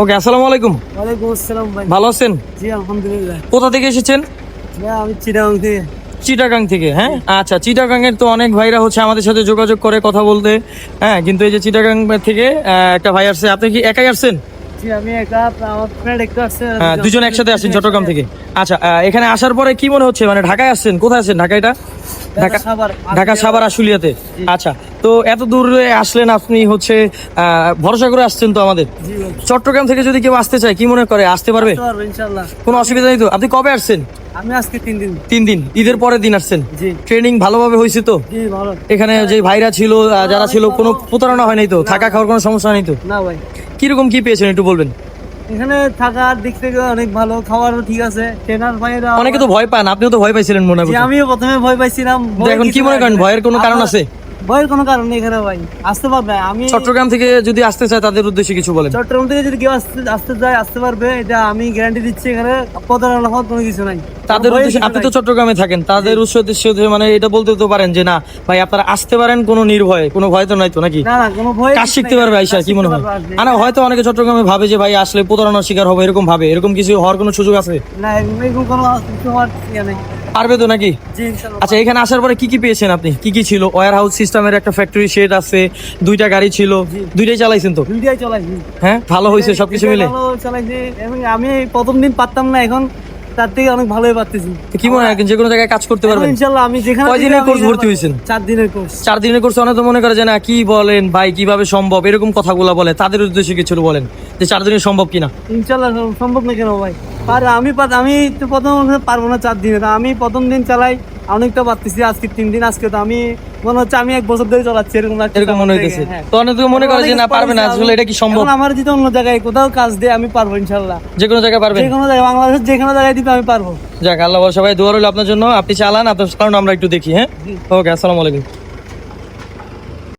ওকে, আসসালামু আলাইকুম। ওয়ালাইকুম আসসালাম ভাই। ভালো আছেন? জি আলহামদুলিল্লাহ। কোথা থেকে এসেছেন? ভাই আমি চিটাগাং থেকে। চিটাগাং থেকে। হ্যাঁ, আচ্ছা, চিটাগাং এর তো অনেক ভাইরা হচ্ছে আমাদের সাথে যোগাযোগ করে কথা বলতে। হ্যাঁ, কিন্তু এই যে চিটাগাং থেকে একটা ভাই আসছে। আপনি কি একাই আসছেন? জি আমি একা, আমার ফ্রেন্ড একটা আছে। হ্যাঁ, দুজন একসাথে আসছেন চট্টগ্রাম থেকে। আচ্ছা, এখানে আসার পরে কি মনে হচ্ছে, মানে ঢাকায় আসছেন? কোথায় আসছেন ঢাকা? এটা ঢাকা, ঢাকা সাভার আশুলিয়াতে। আচ্ছা, তো এত দূরে আসলেন আপনি, হচ্ছে ভরসা করে আসছেন তো আমাদের। জি ভাই। চট্টগ্রাম থেকে যদি কেউ আসতে চায় কি মনে করে আসতে পারবে? আসতে পারবো ইনশাআল্লাহ। কোনো অসুবিধা নেই তো? আপনি কবে আসছেন? আমি আজকে 3 দিন। 3 দিন, ঈদের পরের দিন আসছেন। জি ট্রেনিং ভালোভাবে হয়েছে তো? জি ভালো। এখানে যে ভাইরা ছিল, যারা ছিল, কোনো প্রতারণা হয় নাই তো? থাকা খাওয়ার কোনো সমস্যা নেই তো? না ভাই, কিরকম কি পেয়েছেন একটু বলবেন? এখানে থাকার দিক থেকে অনেক ভালো, খাওয়ারও ঠিক আছে, ট্রেনার ভাইরা। অনেকে তো ভয় পান, আপনিও তো ভয় পাইছিলেন মনে জি হয়। আমিও প্রথমে ভয় পাইছিলাম। তো এখন কি মনে করেন, ভয়ের কোনো কারণ আছে? ভয়ের কোনো কারণ নেই এখানে ভাই, আসতে পারবে। আমি চট্টগ্রাম থেকে যদি আসতে চায় তাদের উদ্দেশ্যে কিছু বলেন। চট্টগ্রাম থেকে যদি কেউ আসতে চায় আসতে পারবে, এটা আমি গ্যারান্টি দিচ্ছি। এখানে প্রতারণা হওয়ার কোনো কিছু নাই। তাদের উদ্দেশ্যে, আপনি তো চট্টগ্রামে থাকেন, তাদের উদ্দেশ্যে মানে এটা বলতে তো পারেন যে না ভাই আপনারা আসতে পারেন, কোনো নির্ভয়ে, কোনো ভয় তো নাই তো নাকি? না না, কোনো ভয়। কাজ শিখতে পারবে আইসা, কি মনে হয়? না, হয়তো অনেকে চট্টগ্রামে ভাবে যে ভাই আসলে প্রতারণার শিকার হবে, এরকম ভাবে। এরকম কিছু হওয়ার কোনো সুযোগ আছে? না, এরকম কোনো কিছু হওয়ার ইয়ে নেই। পারবে তো নাকি? জি ইনশাআল্লাহ। আচ্ছা, এখানে আসার পরে কি কি পেয়েছেন আপনি? কি কি ছিল? ওয়্যার হাউস সিস্টেমের একটা ফ্যাক্টরি শেড আছে, 2টা গাড়ি ছিল, দুইটাই চালাইছেন তো? দুইটাই চালাইছি। হ্যাঁ, ভালো হয়েছে সবকিছু মিলে? ভালো চালাইছি, এবং আমি প্রথম দিন পারতাম না, এখন তার থেকে অনেক ভালোই পারতেছি। তো কি মনে হয় যে কোনো জায়গায় কাজ করতে পারবেন? ইনশাআল্লাহ। আমি যেখানে কয়দিনের কোর্স ভর্তি হয়েছেন? 4 দিনের কোর্স। 4 দিনের কোর্স। অনেক তো মনে করে যে না, কি বলেন ভাই, কিভাবে সম্ভব, এরকম কথাগুলো বলে। তাদের উদ্দেশ্যে কিছু বলেন যে 4 দিনে সম্ভব কিনা। ইনশাআল্লাহ সম্ভব না কেন ভাই? আমি তো প্রথম পারবো না 4 দিনে। আমি প্রথম দিন চালাই, অনেকটা পারতেছি। আজকে 3 দিন, আজকে তো আমি মনে হচ্ছে আমি 1 বছর ধরে চালাচ্ছি, এরকম মনে হইতেছে। হ্যাঁ। তো অনেক মনে করে যে না, পারবে না। আসলে এটা কি সম্ভব? এখন আমার যদি অন্য জায়গায় কোথাও কাজ দেয় আমি পারবো ইনশাআল্লাহ। যে কোনো জায়গায় পারবেন? যে কোনো জায়গায়, বাংলাদেশের যে কোনো জায়গায় দিতে আমি পারবো। যাক, আল্লাহ ভরসা ভাই, দোয়া রইল আপনার জন্য। আপনি চালান, আপনার কারণ আমরা একটু দেখি। হ্যাঁ, ওকে, আসসালামু আলাইকুম।